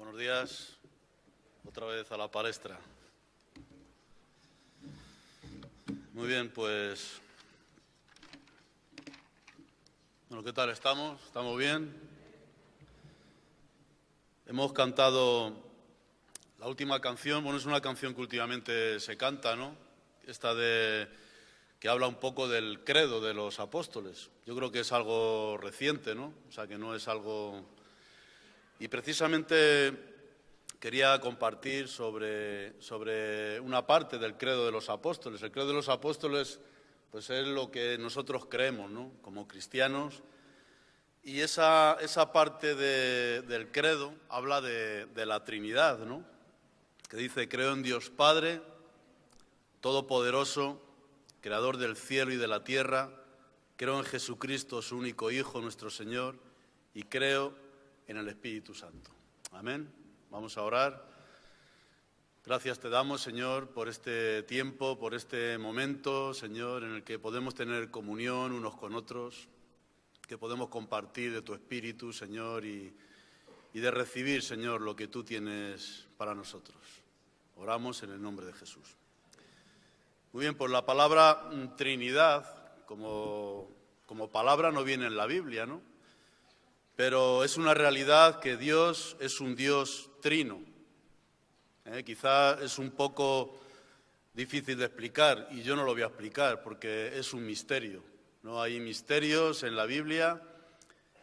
Buenos días, otra vez a la palestra. Muy bien, pues... Bueno, ¿qué tal estamos? ¿Estamos bien? Hemos cantado la última canción, bueno, es una canción que últimamente se canta, ¿no? Esta que habla un poco del credo de los apóstoles. Yo creo que es algo reciente, ¿no? O sea, que no es algo... Y precisamente quería compartir sobre una parte del credo de los apóstoles. El credo de los apóstoles, pues es lo que nosotros creemos, ¿no? Como cristianos. Y esa parte del credo habla de la Trinidad, ¿no? Que dice: creo en Dios Padre, Todopoderoso, Creador del cielo y de la tierra. Creo en Jesucristo, su único Hijo, nuestro Señor, y creo en el Espíritu Santo. Amén. Vamos a orar. Gracias te damos, Señor, por este tiempo, por este momento, Señor, en el que podemos tener comunión unos con otros, que podemos compartir de tu Espíritu, Señor, y de recibir, Señor, lo que tú tienes para nosotros. Oramos en el nombre de Jesús. Muy bien, pues la palabra Trinidad, como palabra no viene en la Biblia, ¿no? Pero es una realidad que Dios es un Dios trino. Quizá es un poco difícil de explicar, y yo no lo voy a explicar porque es un misterio. No hay misterios en la Biblia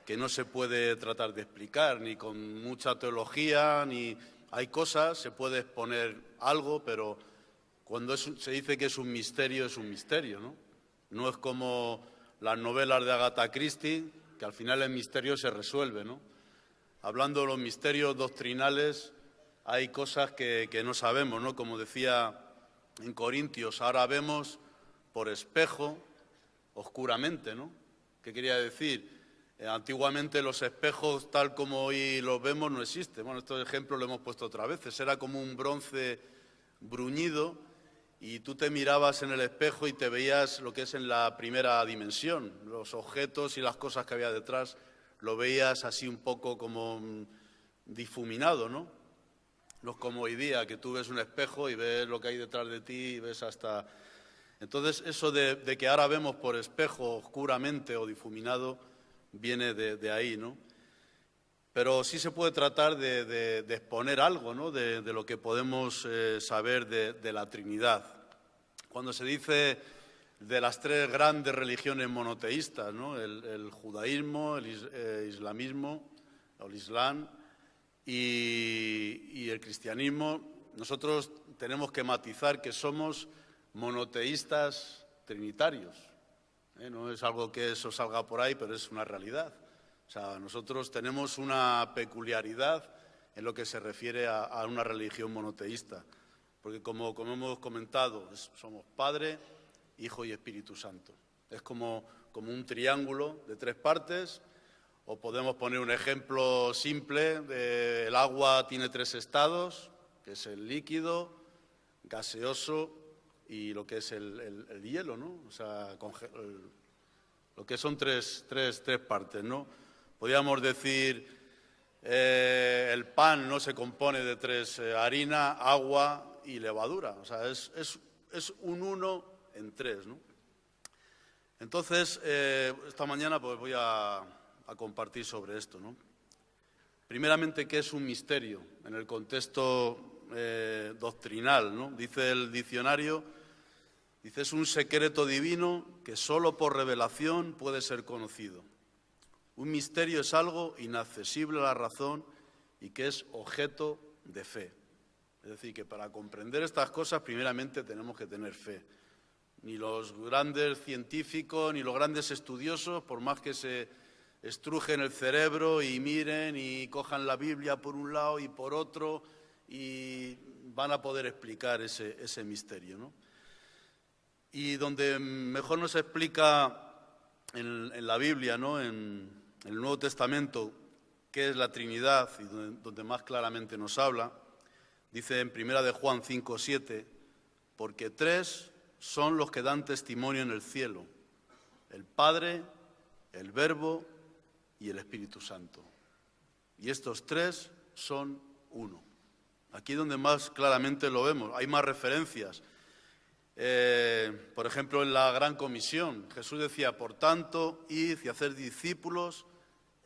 que no se puede tratar de explicar, ni con mucha teología, ni hay cosas, se puede exponer algo, pero cuando se dice que es un misterio, ¿no? No es como las novelas de Agatha Christie, que al final el misterio se resuelve, ¿no? Hablando de los misterios doctrinales, hay cosas que no sabemos, ¿no? Como decía en Corintios, ahora vemos por espejo, oscuramente, ¿no? ¿Qué quería decir? Antiguamente los espejos, tal como hoy los vemos, no existen. Bueno, este ejemplo lo hemos puesto otras veces. Era como un bronce bruñido y tú te mirabas en el espejo y te veías lo que es en la primera dimensión. Los objetos y las cosas que había detrás lo veías así un poco como difuminado, ¿no? No es como hoy día, que tú ves un espejo y ves lo que hay detrás de ti y ves hasta... Entonces, eso de que ahora vemos por espejo oscuramente o difuminado viene de ahí, ¿no? Pero sí se puede tratar de exponer algo, ¿no? De lo que podemos saber de la Trinidad. Cuando se dice de las tres grandes religiones monoteístas, ¿no? El judaísmo, el islamismo, o el islam, y el cristianismo, nosotros tenemos que matizar que somos monoteístas trinitarios. No es algo que eso salga por ahí, pero es una realidad. O sea, nosotros tenemos una peculiaridad en lo que se refiere a una religión monoteísta, porque como hemos comentado, somos Padre, Hijo y Espíritu Santo. Es como un triángulo de tres partes, o podemos poner un ejemplo simple, el agua tiene tres estados, que es el líquido, gaseoso y lo que es el hielo, ¿no? O sea, lo que son tres partes, ¿no? Podríamos decir, el pan no se compone de tres, harina, agua y levadura. O sea, es un uno en tres, ¿no? Entonces, esta mañana pues voy a compartir sobre esto, ¿no? Primeramente, ¿qué es un misterio en el contexto doctrinal, ¿no? Dice el diccionario, dice, es un secreto divino que solo por revelación puede ser conocido. Un misterio es algo inaccesible a la razón y que es objeto de fe. Es decir, que para comprender estas cosas primeramente tenemos que tener fe. Ni los grandes científicos, ni los grandes estudiosos, por más que se estrujen el cerebro y miren y cojan la Biblia por un lado y por otro, y van a poder explicar ese misterio, ¿no? Y donde mejor nos explica en la Biblia, ¿no? En el Nuevo Testamento, qué es la Trinidad, y donde más claramente nos habla, dice en 1 de Juan 5:7, porque tres son los que dan testimonio en el cielo, el Padre, el Verbo y el Espíritu Santo. Y estos tres son uno. Aquí es donde más claramente lo vemos. Hay más referencias. Por ejemplo, en la Gran Comisión, Jesús decía, por tanto, id y hacer discípulos,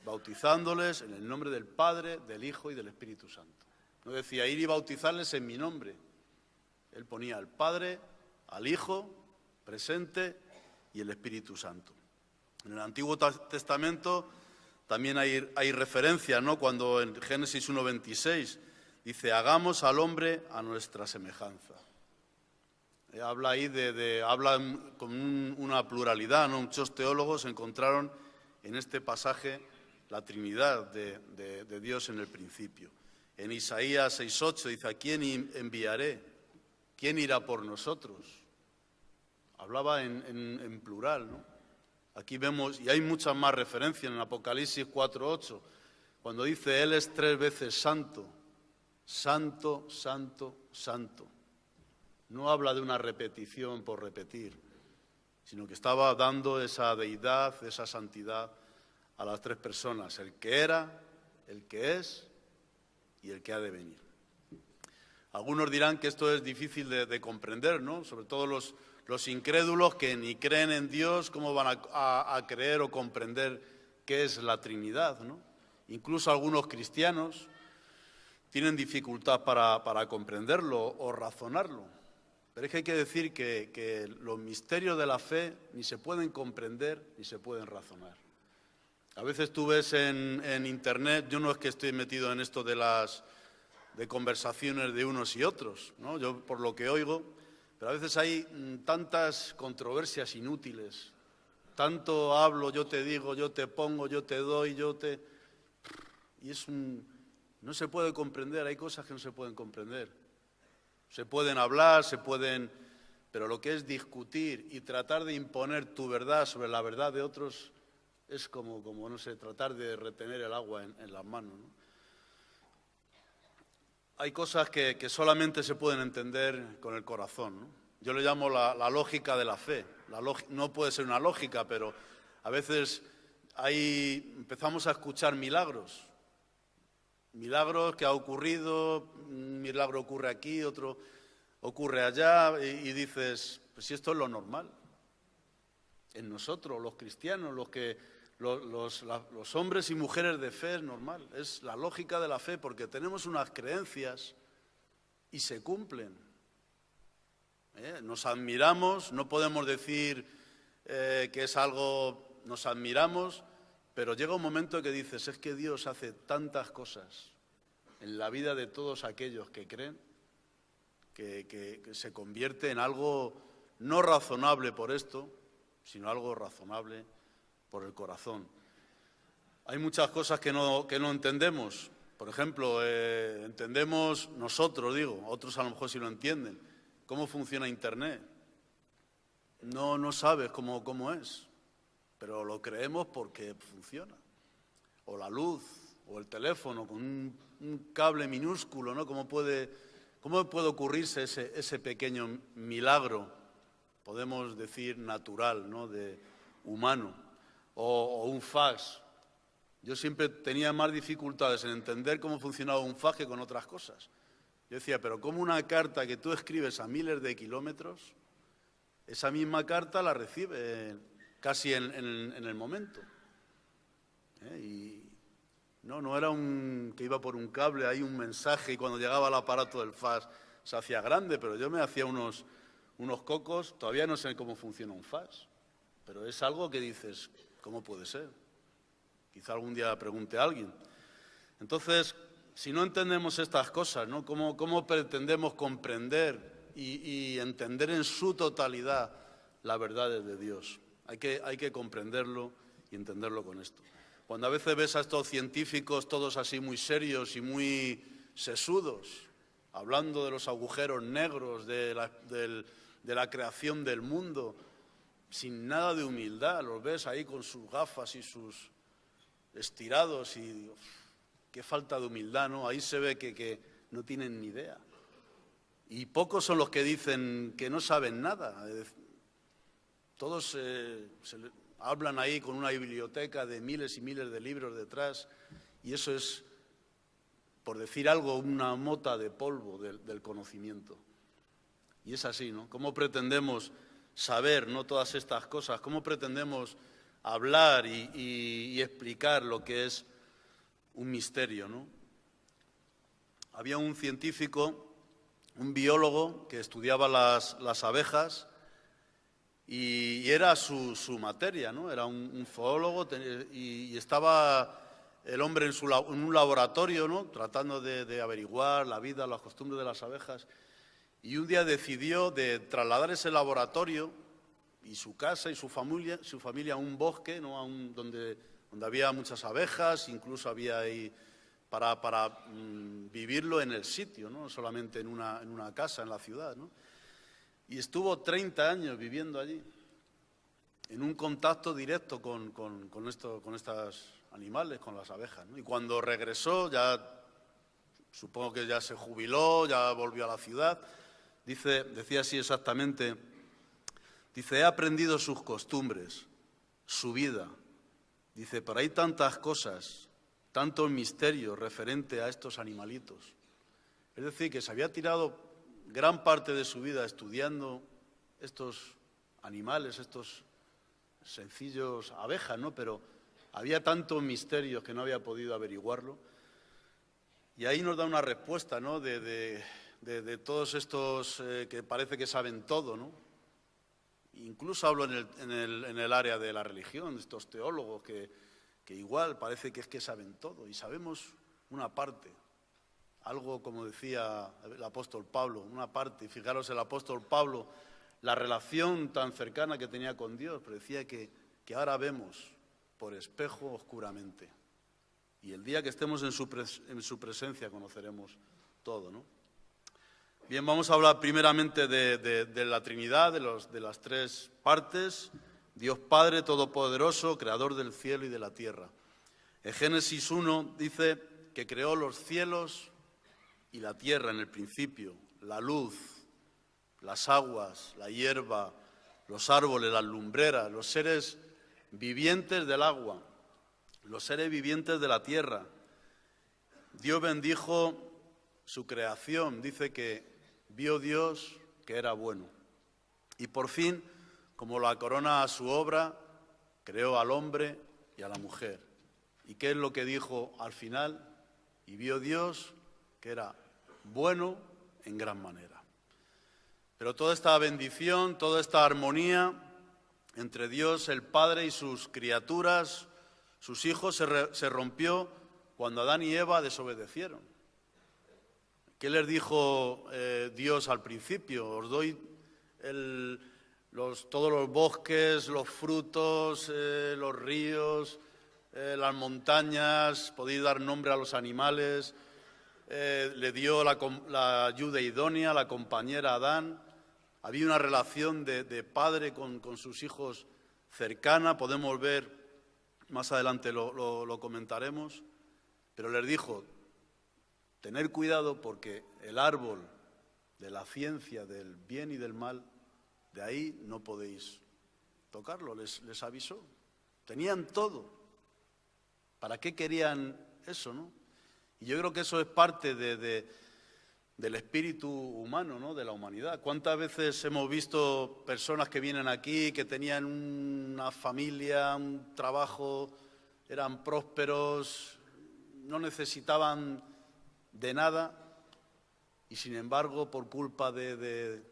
bautizándoles en el nombre del Padre, del Hijo y del Espíritu Santo. No decía ir y bautizarles en mi nombre. Él ponía al Padre, al Hijo, presente, y el Espíritu Santo. En el Antiguo Testamento también hay referencias, ¿no? Cuando en Génesis 1:26 dice, hagamos al hombre a nuestra semejanza. Habla ahí habla con una pluralidad, ¿no? Muchos teólogos encontraron en este pasaje la Trinidad de Dios en el principio. En Isaías 6:8 dice, ¿a quién enviaré? ¿Quién irá por nosotros? Hablaba en plural, ¿no? Aquí vemos, y hay muchas más referencias en Apocalipsis 4:8, cuando dice, Él es 3 veces santo, santo, santo, santo. No habla de una repetición por repetir, sino que estaba dando esa deidad, esa santidad a las 3 personas, el que era, el que es y el que ha de venir. Algunos dirán que esto es difícil de comprender, ¿no? Sobre todo los incrédulos que ni creen en Dios, ¿cómo van a creer o comprender qué es la Trinidad, ¿no? Incluso algunos cristianos tienen dificultad para comprenderlo o razonarlo. Pero es que hay que decir que los misterios de la fe ni se pueden comprender ni se pueden razonar. A veces tú ves en Internet, yo no es que estoy metido en esto de conversaciones de unos y otros, ¿no? Yo por lo que oigo, pero a veces hay tantas controversias inútiles, tanto hablo, yo te digo, yo te pongo, yo te doy, y no se puede comprender, hay cosas que no se pueden comprender. Se pueden hablar, pero lo que es discutir y tratar de imponer tu verdad sobre la verdad de otros es como no sé, tratar de retener el agua en las manos, ¿no? Hay cosas que solamente se pueden entender con el corazón, ¿no? Yo le llamo la lógica de la fe. No puede ser una lógica, pero a veces empezamos a escuchar milagros que ha ocurrido, un milagro ocurre aquí, otro ocurre allá, y dices, pues si esto es lo normal. En nosotros, los cristianos, los hombres y mujeres de fe es normal, es la lógica de la fe, porque tenemos unas creencias y se cumplen. Nos admiramos, no podemos decir que es algo, nos admiramos, pero llega un momento que dices, es que Dios hace tantas cosas en la vida de todos aquellos que creen, que se convierte en algo no razonable por esto, sino algo razonable por el corazón. Hay muchas cosas que no entendemos. Por ejemplo, entendemos nosotros, otros a lo mejor sí lo entienden, cómo funciona Internet. No sabes cómo es, pero lo creemos porque funciona. O la luz, o el teléfono con un cable minúsculo, ¿no? ¿Cómo puede ocurrirse ese pequeño milagro, podemos decir natural, ¿no? De humano, o un fax. Yo siempre tenía más dificultades en entender cómo funcionaba un fax que con otras cosas. Yo decía, pero ¿cómo una carta que tú escribes a miles de kilómetros, esa misma carta la recibe casi en el momento? Y no era que iba por un cable, hay un mensaje, y cuando llegaba al aparato del fax se hacía grande, pero yo me hacía unos cocos, todavía no sé cómo funciona un fax, pero es algo que dices, ¿cómo puede ser? Quizá algún día pregunte a alguien. Entonces, si no entendemos estas cosas, ¿no? ¿Cómo pretendemos comprender y entender en su totalidad las verdades de Dios? Hay que comprenderlo y entenderlo con esto. Cuando a veces ves a estos científicos todos así muy serios y muy sesudos, hablando de los agujeros negros, de la creación del mundo, sin nada de humildad, los ves ahí con sus gafas y sus estirados y qué falta de humildad, ¿no? Ahí se ve que no tienen ni idea. Y pocos son los que dicen que no saben nada. Todos hablan ahí con una biblioteca de miles y miles de libros detrás, y eso es por decir algo, una mota de polvo del conocimiento. Y es así, ¿no? ¿Cómo pretendemos saber, no, todas estas cosas? ¿Cómo pretendemos hablar y explicar lo que es un misterio, ¿no? Había un científico, un biólogo, que estudiaba las abejas y era su materia, ¿no? Era un zoólogo y estaba el hombre en un laboratorio, ¿no? Tratando de averiguar la vida, las costumbres de las abejas. Y un día decidió de trasladar ese laboratorio y su casa y su familia a un bosque, ¿no? Donde había muchas abejas, incluso había ahí para vivirlo en el sitio, no solamente en una casa en la ciudad, ¿no? Y estuvo 30 años viviendo allí, en un contacto directo con estos animales, con las abejas, ¿no? Y cuando regresó, supongo que ya se jubiló, ya volvió a la ciudad, decía así exactamente, dice, he aprendido sus costumbres, su vida. Dice, pero hay tantas cosas, tantos misterios referente a estos animalitos. Es decir, que se había tirado gran parte de su vida estudiando estos animales, estos sencillos abejas, ¿no? Pero había tantos misterios que no había podido averiguarlo. Y ahí nos da una respuesta, ¿no? de todos estos que parece que saben todo, ¿no? Incluso hablo en el área de la religión, de estos teólogos que igual parece que es que saben todo y sabemos una parte. Algo, como decía el apóstol Pablo, una parte. Fijaros, el apóstol Pablo, la relación tan cercana que tenía con Dios, pero decía que ahora vemos por espejo oscuramente. Y el día que estemos en su presencia conoceremos todo, ¿no? Bien, vamos a hablar primeramente de la Trinidad, de las tres partes. Dios Padre Todopoderoso, Creador del cielo y de la tierra. En Génesis 1 dice que creó los cielos y la tierra en el principio, la luz, las aguas, la hierba, los árboles, las lumbreras, los seres vivientes del agua, los seres vivientes de la tierra. Dios bendijo su creación, dice que vio Dios que era bueno. Y por fin, como la corona a su obra, creó al hombre y a la mujer. ¿Y qué es lo que dijo al final? Y vio Dios que era bueno en gran manera. Pero toda esta bendición, toda esta armonía entre Dios, el Padre y sus criaturas, sus hijos, se rompió cuando Adán y Eva desobedecieron. ¿Qué les dijo Dios al principio? Os doy todos los bosques, los frutos, los ríos, las montañas, podéis dar nombre a los animales. Le dio la ayuda idónea, la compañera Adán. Había una relación de padre con sus hijos cercana, podemos ver, más adelante lo comentaremos, pero les dijo, tener cuidado porque el árbol de la ciencia del bien y del mal, de ahí no podéis tocarlo, les avisó. Tenían todo. ¿Para qué querían eso, no? Y yo creo que eso es parte del espíritu humano, ¿no? De la humanidad. ¿Cuántas veces hemos visto personas que vienen aquí, que tenían una familia, un trabajo, eran prósperos, no necesitaban de nada y sin embargo por culpa del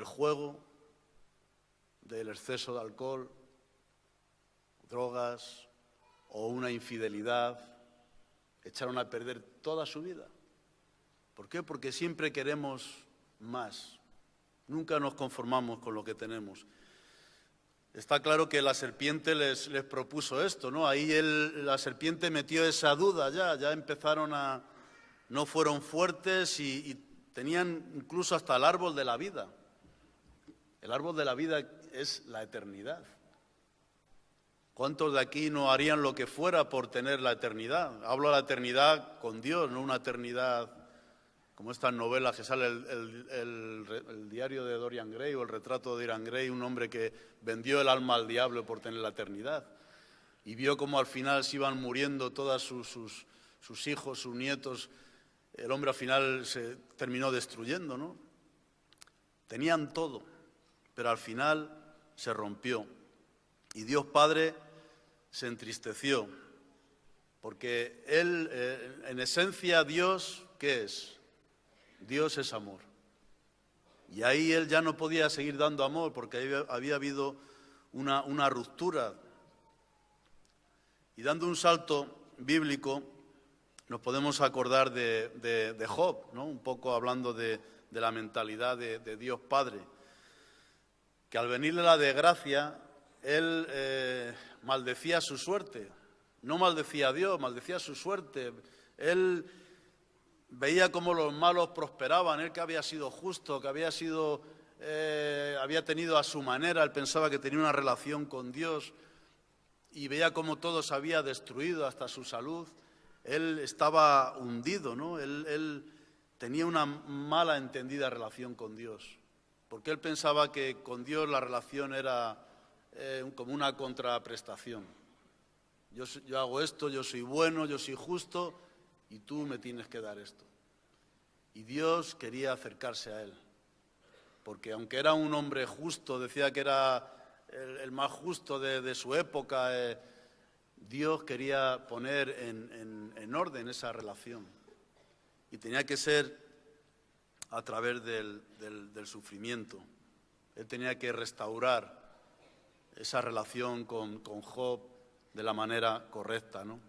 juego, del exceso de alcohol, drogas o una infidelidad, echaron a perder toda su vida? ¿Por qué? Porque siempre queremos más, nunca nos conformamos con lo que tenemos. Está claro que la serpiente les propuso esto, ¿no? Ahí la serpiente metió esa duda ya empezaron no fueron fuertes y tenían incluso hasta el árbol de la vida. El árbol de la vida es la eternidad. ¿Cuántos de aquí no harían lo que fuera por tener la eternidad? Hablo de la eternidad con Dios, no una eternidad como estas novelas que sale el diario de Dorian Gray o el retrato de Dorian Gray, un hombre que vendió el alma al diablo por tener la eternidad. Y vio cómo al final se iban muriendo todas sus sus hijos, sus nietos, el hombre al final se terminó destruyendo, ¿no? Tenían todo, pero al final se rompió. Y Dios Padre se entristeció, porque Él, en esencia, Dios, ¿qué es? Dios es amor. Y ahí Él ya no podía seguir dando amor, porque había habido una ruptura. Y dando un salto bíblico, nos podemos acordar de Job, ¿no? Un poco hablando de la mentalidad de Dios Padre, que al venirle la desgracia, él maldecía su suerte. No maldecía a Dios, maldecía su suerte. Él veía cómo los malos prosperaban, él que había sido justo, que había tenido a su manera, él pensaba que tenía una relación con Dios y veía cómo todo se había destruido, hasta su salud. Él estaba hundido, ¿no? Él tenía una mala entendida relación con Dios, porque él pensaba que con Dios la relación era como una contraprestación. Yo hago esto, yo soy bueno, yo soy justo y tú me tienes que dar esto. Y Dios quería acercarse a él, porque aunque era un hombre justo, decía que era el más justo de su época, Dios quería poner en orden esa relación. Y tenía que ser a través del sufrimiento. Él tenía que restaurar esa relación con Job de la manera correcta, ¿no?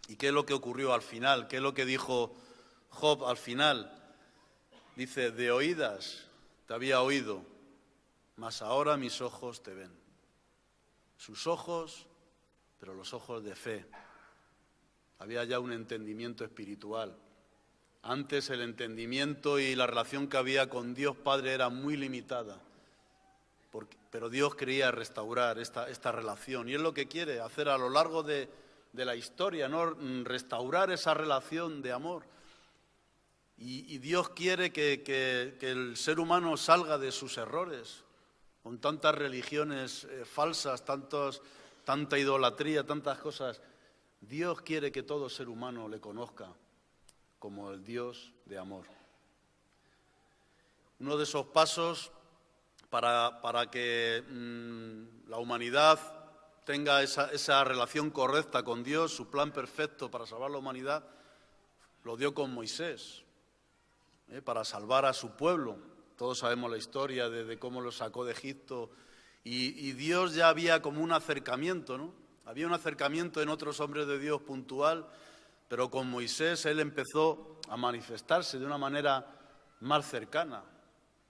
¿Y qué es lo que ocurrió al final? ¿Qué es lo que dijo Job al final? Dice, de oídas te había oído, mas ahora mis ojos te ven. Sus ojos, pero los ojos de fe. Había ya un entendimiento espiritual. Antes el entendimiento y la relación que había con Dios Padre era muy limitada, pero Dios quería restaurar esta relación. Y es lo que quiere hacer a lo largo de la historia, ¿no? Restaurar esa relación de amor. Y Dios quiere que el ser humano salga de sus errores, con tantas religiones falsas, tanta idolatría, tantas cosas. Dios quiere que todo ser humano le conozca como el Dios de amor. Uno de esos pasos para que la humanidad tenga esa relación correcta con Dios, su plan perfecto para salvar la humanidad, lo dio con Moisés, para salvar a su pueblo. Todos sabemos la historia de cómo lo sacó de Egipto y Dios ya había como un acercamiento, ¿no? Había un acercamiento en otros hombres de Dios puntual, pero con Moisés él empezó a manifestarse de una manera más cercana,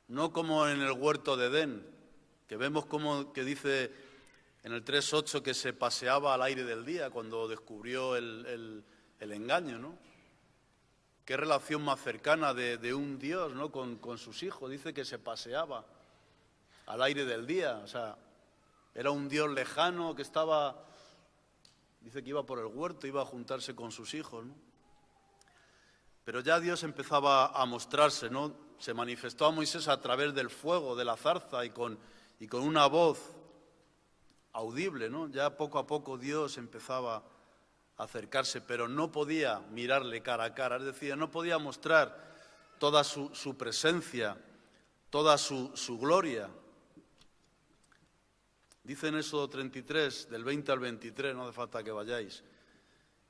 no como en el huerto de Edén, que vemos como que dice en el 3:8 que se paseaba al aire del día cuando descubrió el engaño, ¿no? Qué relación más cercana de un Dios, ¿no? con sus hijos. Dice que se paseaba al aire del día, o sea, era un Dios lejano que estaba... Dice que iba por el huerto, iba a juntarse con sus hijos, ¿no? Pero ya Dios empezaba a mostrarse, ¿no? Se manifestó a Moisés a través del fuego, de la zarza y con una voz audible, ¿no? Ya poco a poco Dios empezaba a acercarse, pero no podía mirarle cara a cara, es decir, no podía mostrar toda su presencia, toda su gloria. Dice en Éxodo 33, del 20 al 23, no hace falta que vayáis,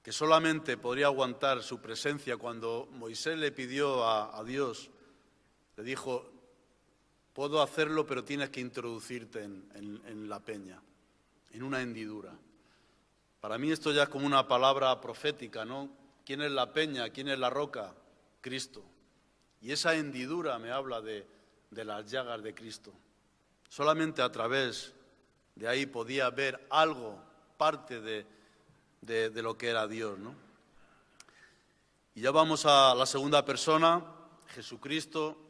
que solamente podría aguantar su presencia cuando Moisés le pidió a Dios, le dijo, puedo hacerlo, pero tienes que introducirte en la peña, en una hendidura. Para mí esto ya es como una palabra profética, ¿no? ¿Quién es la peña? ¿Quién es la roca? Cristo. Y esa hendidura me habla de las llagas de Cristo. Solamente a través de ahí podía ver algo, parte de lo que era Dios, ¿no? Y ya vamos a la segunda persona, Jesucristo,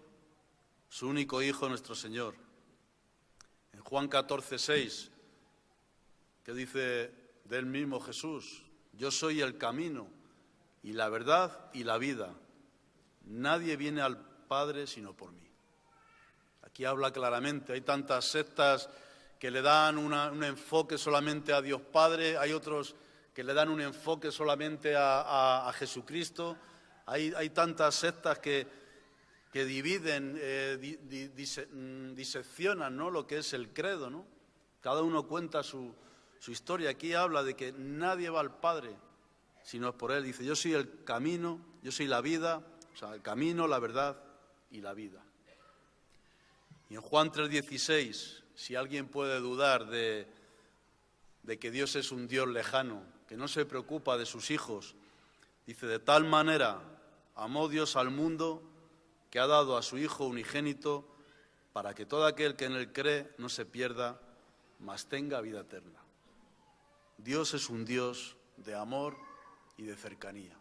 su único Hijo, nuestro Señor. En Juan 14:6, que dice de él mismo Jesús, yo soy el camino y la verdad y la vida. Nadie viene al Padre sino por mí. Aquí habla claramente, hay tantas sectas que le dan un enfoque solamente a Dios Padre, hay otros que le dan un enfoque solamente a Jesucristo. Hay tantas sectas que dividen, diseccionan, ¿no?, lo que es el credo, ¿no? Cada uno cuenta su historia. Aquí habla de que nadie va al Padre si no es por Él. Dice, yo soy el camino, yo soy la vida, o sea, el camino, la verdad y la vida. Y en Juan 3:16, si alguien puede dudar de que Dios es un Dios lejano, que no se preocupa de sus hijos, dice, de tal manera amó Dios al mundo que ha dado a su Hijo unigénito para que todo aquel que en Él cree no se pierda, mas tenga vida eterna. Dios es un Dios de amor y de cercanía.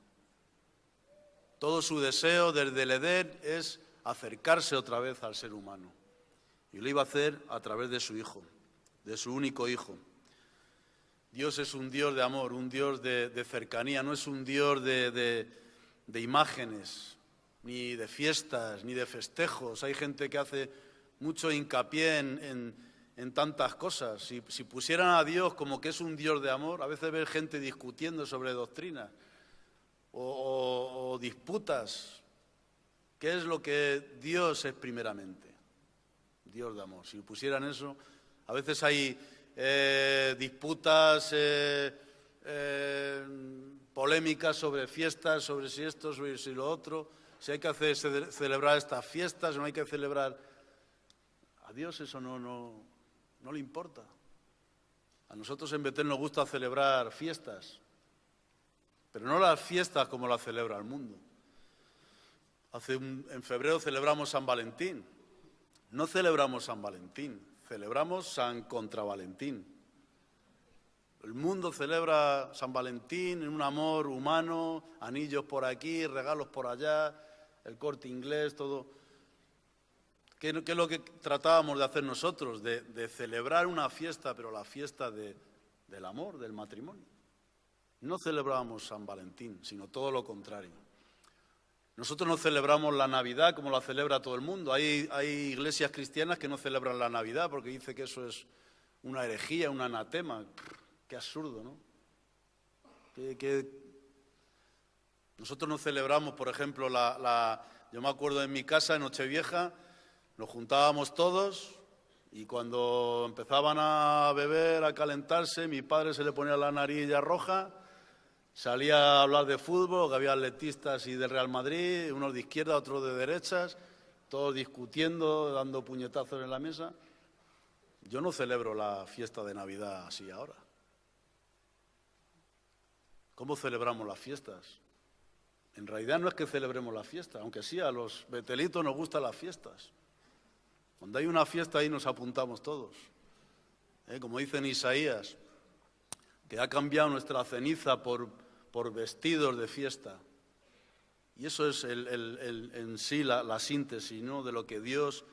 Todo su deseo desde el Edén es acercarse otra vez al ser humano. Y lo iba a hacer a través de su Hijo, de su único Hijo. Dios es un Dios de amor, un Dios de cercanía, no es un Dios de imágenes, ni de fiestas, ni de festejos. Hay gente que hace mucho hincapié en tantas cosas. Si pusieran a Dios como que es un Dios de amor, a veces ves gente discutiendo sobre doctrinas o disputas. ¿Qué es lo que Dios es primeramente? Dios de amor. Si pusieran eso, a veces hay disputas, polémicas sobre fiestas, sobre si esto, sobre si lo otro, si hay que celebrar estas fiestas o no hay que celebrar. A Dios eso no le importa. A nosotros en Betel nos gusta celebrar fiestas, pero no las fiestas como las celebra el mundo. En febrero celebramos San Valentín. No celebramos San Valentín, celebramos San Contravalentín. El mundo celebra San Valentín en un amor humano, anillos por aquí, regalos por allá, el Corte Inglés, todo. ¿Qué es lo que tratábamos de hacer nosotros? De celebrar una fiesta, pero la fiesta del amor, del matrimonio. No celebrábamos San Valentín, sino todo lo contrario. Nosotros no celebramos la Navidad como la celebra todo el mundo. Hay iglesias cristianas que no celebran la Navidad porque dice que eso es una herejía, un anatema. Qué absurdo, ¿no? Nosotros no celebramos, por ejemplo, yo me acuerdo en mi casa, en Nochevieja, nos juntábamos todos y cuando empezaban a beber, a calentarse, mi padre se le ponía la nariz ya roja, salía a hablar de fútbol, que había atletistas y del Real Madrid, unos de izquierda, otros de derechas, todos discutiendo, dando puñetazos en la mesa. Yo no celebro la fiesta de Navidad así ahora. ¿Cómo celebramos las fiestas? En realidad no es que celebremos la fiesta, aunque sí, a los betelitos nos gustan las fiestas. Cuando hay una fiesta ahí nos apuntamos todos. Como dice en Isaías, que ha cambiado nuestra ceniza por vestidos de fiesta. Y eso es en sí la síntesis, ¿no?, de lo que Dios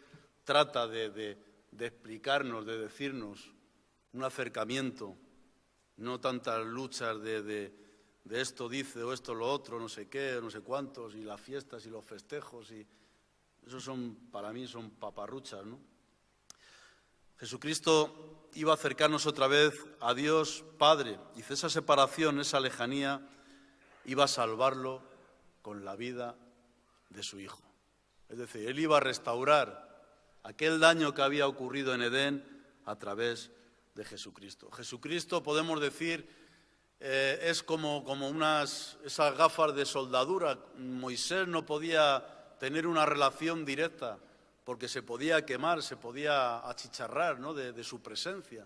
trata de explicarnos, de decirnos, un acercamiento, no tantas luchas de esto dice o esto lo otro, no sé qué, no sé cuántos, y las fiestas y los festejos, y eso para mí son paparruchas, ¿no? Jesucristo iba a acercarnos otra vez a Dios Padre. Dice, esa separación, esa lejanía, iba a salvarlo con la vida de su Hijo. Es decir, Él iba a restaurar aquel daño que había ocurrido en Edén a través de Jesucristo. Jesucristo, podemos decir, es como esas gafas de soldadura. Moisés no podía tener una relación directa porque se podía quemar, se podía achicharrar, ¿no?, de su presencia.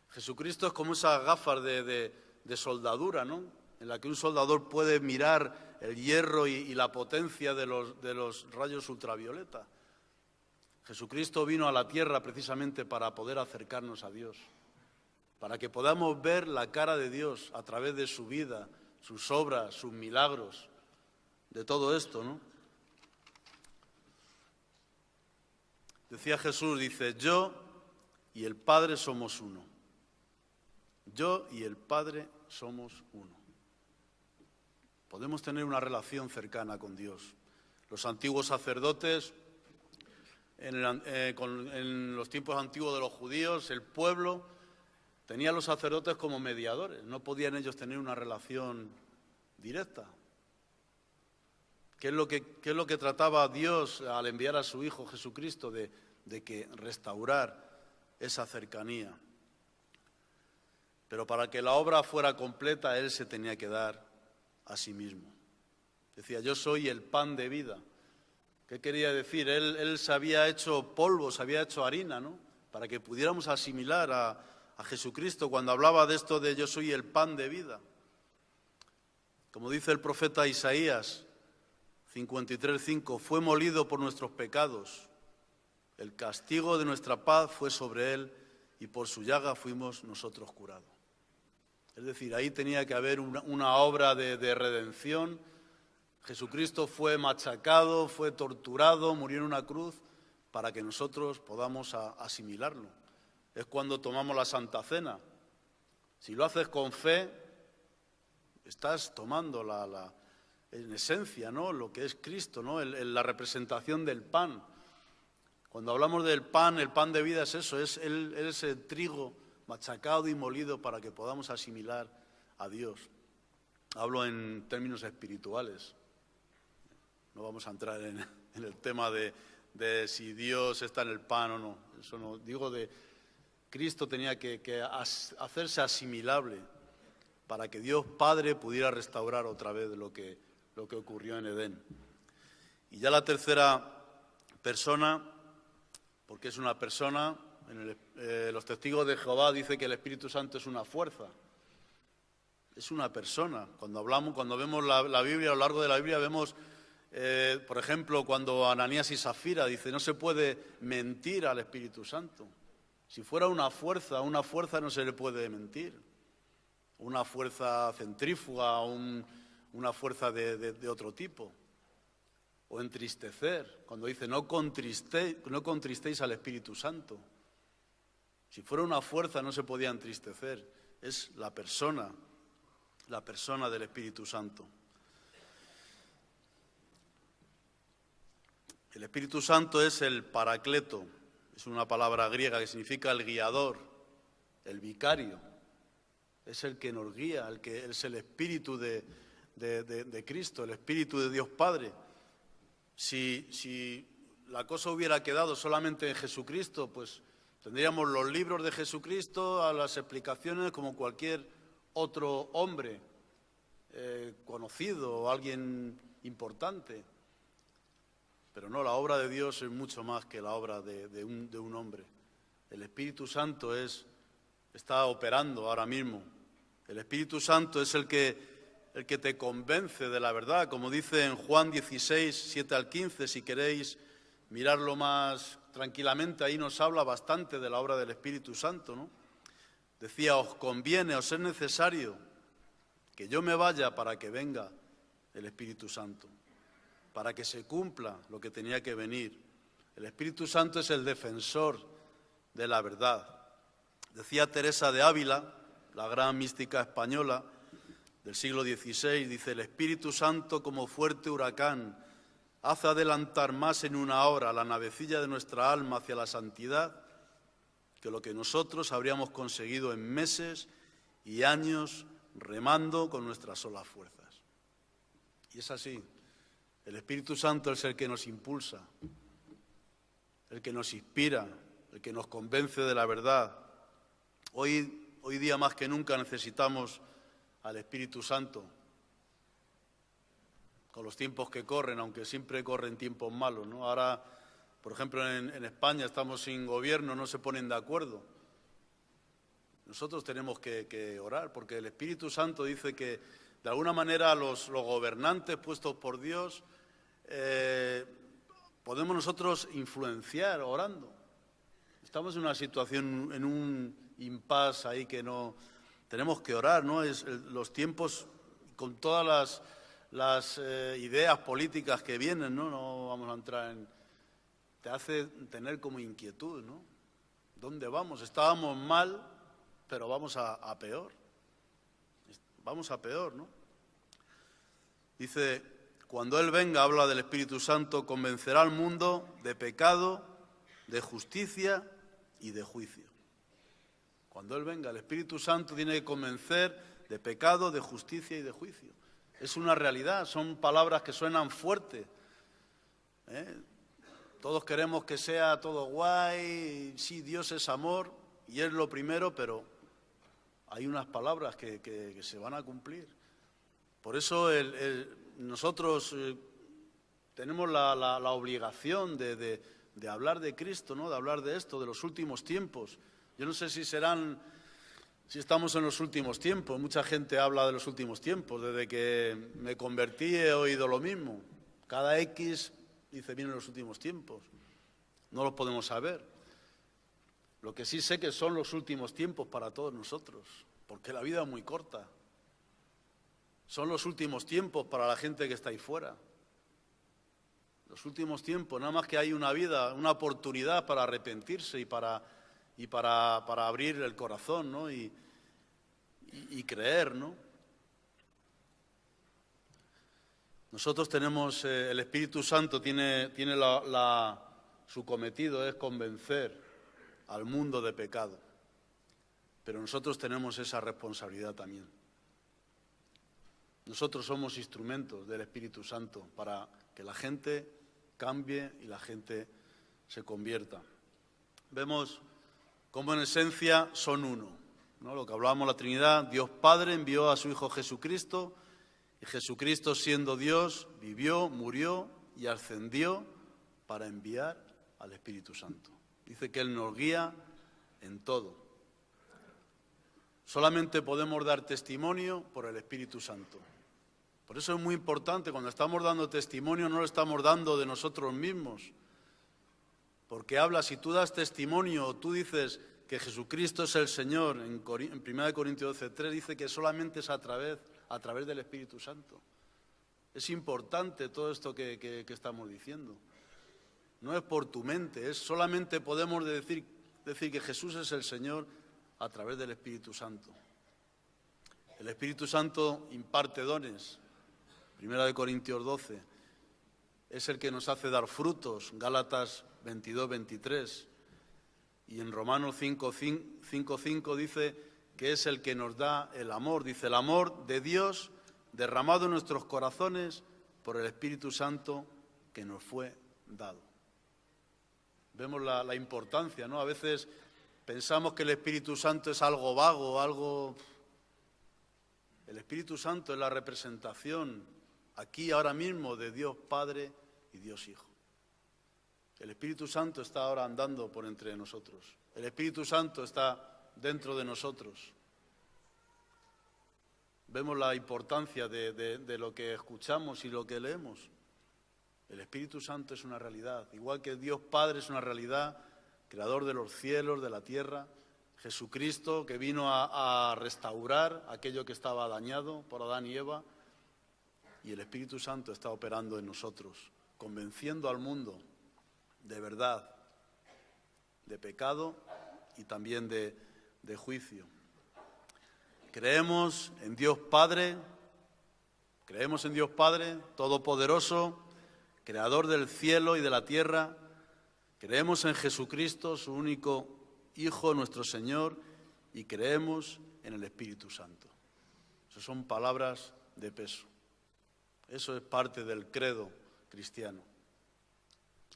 Jesucristo es como esas gafas de soldadura, ¿no?, en la que un soldador puede mirar el hierro y la potencia de los rayos ultravioleta. Jesucristo vino a la tierra precisamente para poder acercarnos a Dios, para que podamos ver la cara de Dios a través de su vida, sus obras, sus milagros, de todo esto, ¿no? Decía Jesús, dice, yo y el Padre somos uno. Yo y el Padre somos uno. Podemos tener una relación cercana con Dios. Los antiguos sacerdotes, en los tiempos antiguos de los judíos, el pueblo tenía a los sacerdotes como mediadores, no podían ellos tener una relación directa. ¿Qué es lo que trataba Dios al enviar a su Hijo Jesucristo? De que restaurar esa cercanía. Pero para que la obra fuera completa, Él se tenía que dar a sí mismo. Decía, yo soy el pan de vida. ¿Qué quería decir? Él se había hecho polvo, se había hecho harina, ¿no? Para que pudiéramos asimilar a Jesucristo cuando hablaba de esto de yo soy el pan de vida. Como dice el profeta Isaías 53:5, fue molido por nuestros pecados, el castigo de nuestra paz fue sobre él y por su llaga fuimos nosotros curados. Es decir, ahí tenía que haber una obra de redención. Jesucristo fue machacado, fue torturado, murió en una cruz para que nosotros podamos asimilarlo. Es cuando tomamos la Santa Cena. Si lo haces con fe, estás tomando en esencia, ¿no?, lo que es Cristo, ¿no?, la representación del pan. Cuando hablamos del pan, el pan de vida es eso, es el trigo machacado y molido para que podamos asimilar a Dios. Hablo en términos espirituales. No vamos a entrar en el tema de si Dios está en el pan o no. Eso no. Digo de Cristo tenía que hacerse asimilable para que Dios Padre pudiera restaurar otra vez lo que ocurrió en Edén. Y ya la tercera persona, porque es una persona, los testigos de Jehová dicen que el Espíritu Santo es una fuerza, es una persona. Cuando vemos la Biblia, a lo largo de la Biblia vemos, por ejemplo, cuando Ananías y Zafira dice no se puede mentir al Espíritu Santo. Si fuera una fuerza no se le puede mentir. Una fuerza centrífuga, una fuerza de otro tipo. O entristecer, cuando dice no contristéis al Espíritu Santo. Si fuera una fuerza no se podía entristecer, es la persona del Espíritu Santo. El Espíritu Santo es el paracleto, es una palabra griega que significa el guiador, el vicario. Es el que nos guía, es el Espíritu de Cristo, el Espíritu de Dios Padre. Si la cosa hubiera quedado solamente en Jesucristo, pues tendríamos los libros de Jesucristo, a las explicaciones como cualquier otro hombre conocido o alguien importante. Pero no, la obra de Dios es mucho más que la obra de un hombre. El Espíritu Santo está operando ahora mismo. El Espíritu Santo es el que te convence de la verdad, como dice en Juan 16, 7 al 15, si queréis mirarlo más tranquilamente, ahí nos habla bastante de la obra del Espíritu Santo, ¿no? Decía, os conviene, os es necesario que yo me vaya para que venga el Espíritu Santo, para que se cumpla lo que tenía que venir. El Espíritu Santo es el defensor de la verdad. Decía Teresa de Ávila, la gran mística española del siglo XVI, dice, el Espíritu Santo como fuerte huracán hace adelantar más en una hora la navecilla de nuestra alma hacia la santidad que lo que nosotros habríamos conseguido en meses y años remando con nuestras solas fuerzas. Y es así, el Espíritu Santo es el que nos impulsa, el que nos inspira, el que nos convence de la verdad. Hoy día más que nunca necesitamos al Espíritu Santo. Con los tiempos que corren, aunque siempre corren tiempos malos, ¿no? Ahora, por ejemplo, en España estamos sin gobierno, no se ponen de acuerdo. Nosotros tenemos que orar, porque el Espíritu Santo dice que, de alguna manera, los gobernantes puestos por Dios, podemos nosotros influenciar orando. Estamos en una situación, en un impasse ahí que no... Tenemos que orar, ¿no? Los tiempos, con todas las ideas políticas que vienen, ¿no? No vamos a entrar en... Te hace tener como inquietud, ¿no? ¿Dónde vamos? Estábamos mal, pero vamos a peor. Vamos a peor, ¿no? Dice, cuando Él venga, habla del Espíritu Santo, convencerá al mundo de pecado, de justicia y de juicio. Cuando Él venga, el Espíritu Santo tiene que convencer de pecado, de justicia y de juicio. Es una realidad, son palabras que suenan fuerte. Todos queremos que sea todo guay, sí, Dios es amor y es lo primero, pero hay unas palabras que se van a cumplir. Por eso nosotros tenemos la obligación de hablar de Cristo, ¿no? De hablar de esto, de los últimos tiempos. Yo no sé si estamos en los últimos tiempos. Mucha gente habla de los últimos tiempos. Desde que me convertí he oído lo mismo. Cada X dice, vienen los últimos tiempos. No los podemos saber. Lo que sí sé que son los últimos tiempos para todos nosotros, porque la vida es muy corta. Son los últimos tiempos para la gente que está ahí fuera. Los últimos tiempos, nada más que hay una vida, una oportunidad para arrepentirse y para abrir el corazón, ¿no? y creer, ¿no? Nosotros tenemos, el Espíritu Santo tiene su cometido es convencer al mundo de pecado, pero nosotros tenemos esa responsabilidad también. Nosotros somos instrumentos del Espíritu Santo para que la gente cambie y la gente se convierta. Vemos cómo en esencia son uno, ¿no? Lo que hablábamos la Trinidad, Dios Padre envió a su Hijo Jesucristo y Jesucristo siendo Dios vivió, murió y ascendió para enviar al Espíritu Santo. Dice que Él nos guía en todo. Solamente podemos dar testimonio por el Espíritu Santo. Por eso es muy importante, cuando estamos dando testimonio, no lo estamos dando de nosotros mismos. Porque si tú das testimonio o tú dices que Jesucristo es el Señor, en 1 Corintios 12:3 dice que solamente es a través del Espíritu Santo. Es importante todo esto que estamos diciendo. No es por tu mente, es solamente podemos decir que Jesús es el Señor a través del Espíritu Santo. El Espíritu Santo imparte dones. 1 Corintios 12 es el que nos hace dar frutos, Gálatas 22:23. Y en Romanos 5:5 dice que es el que nos da el amor. Dice, el amor de Dios derramado en nuestros corazones por el Espíritu Santo que nos fue dado. Vemos la importancia, ¿no? A veces pensamos que el Espíritu Santo es algo vago, El Espíritu Santo es la representación aquí, ahora mismo, de Dios Padre y Dios Hijo. El Espíritu Santo está ahora andando por entre nosotros. El Espíritu Santo está dentro de nosotros. Vemos la importancia de lo que escuchamos y lo que leemos. El Espíritu Santo es una realidad, igual que Dios Padre es una realidad, creador de los cielos, de la tierra. Jesucristo, que vino a restaurar aquello que estaba dañado por Adán y Eva. Y el Espíritu Santo está operando en nosotros, convenciendo al mundo de verdad, de pecado y también de juicio. Creemos en Dios Padre Todopoderoso, Creador del cielo y de la tierra. Creemos en Jesucristo, su único Hijo, nuestro Señor, y creemos en el Espíritu Santo. Esas son palabras de peso. Eso es parte del credo cristiano,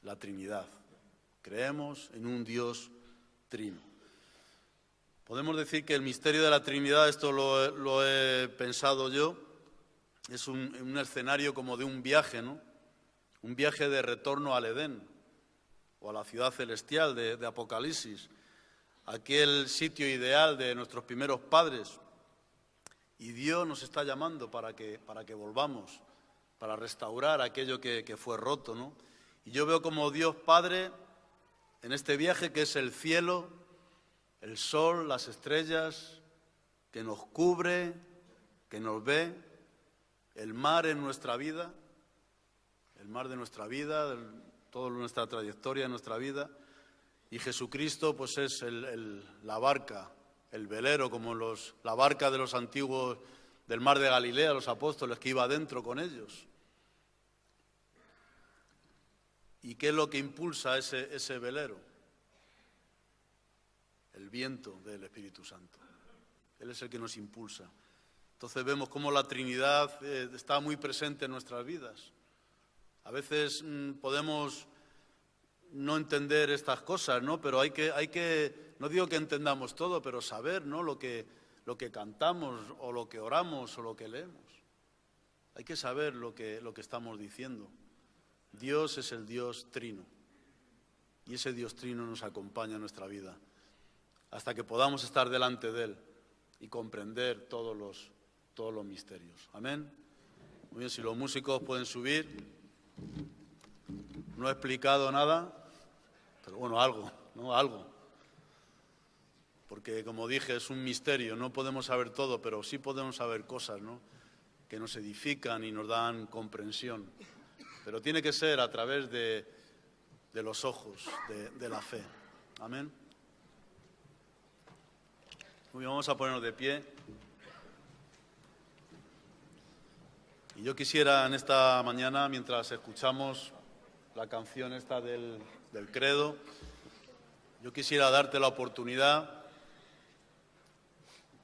la Trinidad. Creemos en un Dios trino. Podemos decir que el misterio de la Trinidad, esto lo he pensado yo, es un escenario como de un viaje, ¿no? Un viaje de retorno al Edén o a la ciudad celestial de Apocalipsis, aquel sitio ideal de nuestros primeros padres. Y Dios nos está llamando para que volvamos, para restaurar aquello que fue roto, ¿no? Y yo veo como Dios Padre, en este viaje que es el cielo, el sol, las estrellas, que nos cubre, que nos ve, el mar en nuestra vida, el mar de nuestra vida, toda nuestra trayectoria, nuestra vida. Y Jesucristo pues es la barca, el velero, como la barca de los antiguos del mar de Galilea, los apóstoles, que iba adentro con ellos. ¿Y qué es lo que impulsa ese velero? el viento del Espíritu Santo. Él es el que nos impulsa. Entonces vemos cómo la Trinidad está muy presente en nuestras vidas. A veces podemos no entender estas cosas, ¿no? Pero hay que, no digo que entendamos todo, pero saber, ¿no? Lo que cantamos o lo que oramos o lo que leemos. Hay que saber lo que estamos diciendo. Dios es el Dios trino y ese Dios trino nos acompaña en nuestra vida hasta que podamos estar delante de Él y comprender todos los misterios. Amén. Muy bien, si los músicos pueden subir. No he explicado nada, pero bueno, algo, ¿no? Algo. Porque, como dije, es un misterio, no podemos saber todo, pero sí podemos saber cosas, ¿no? Que nos edifican y nos dan comprensión. Pero tiene que ser a través de los ojos de la fe. Amén. Muy bien, vamos a ponernos de pie. Y yo quisiera en esta mañana, mientras escuchamos la canción esta del credo, yo quisiera darte la oportunidad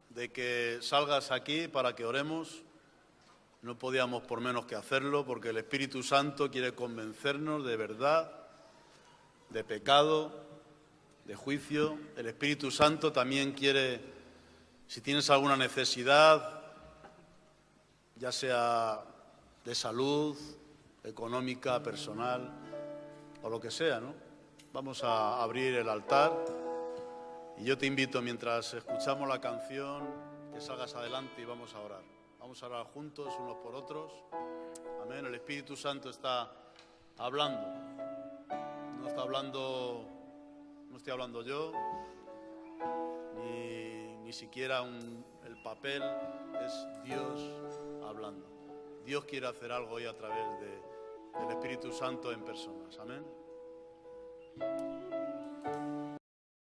de que salgas aquí para que oremos. No podíamos por menos que hacerlo, porque el Espíritu Santo quiere convencernos de verdad, de pecado, de juicio. El Espíritu Santo también quiere, si tienes alguna necesidad, ya sea de salud, económica, personal, o lo que sea, ¿no? Vamos a abrir el altar y yo te invito, mientras escuchamos la canción, que salgas adelante y vamos a orar. Vamos a orar juntos, unos por otros. Amén. El Espíritu Santo está hablando. No está hablando, no estoy hablando yo, ni siquiera el papel, es Dios hablando. Dios quiere hacer algo hoy a través del Espíritu Santo en personas. Amén.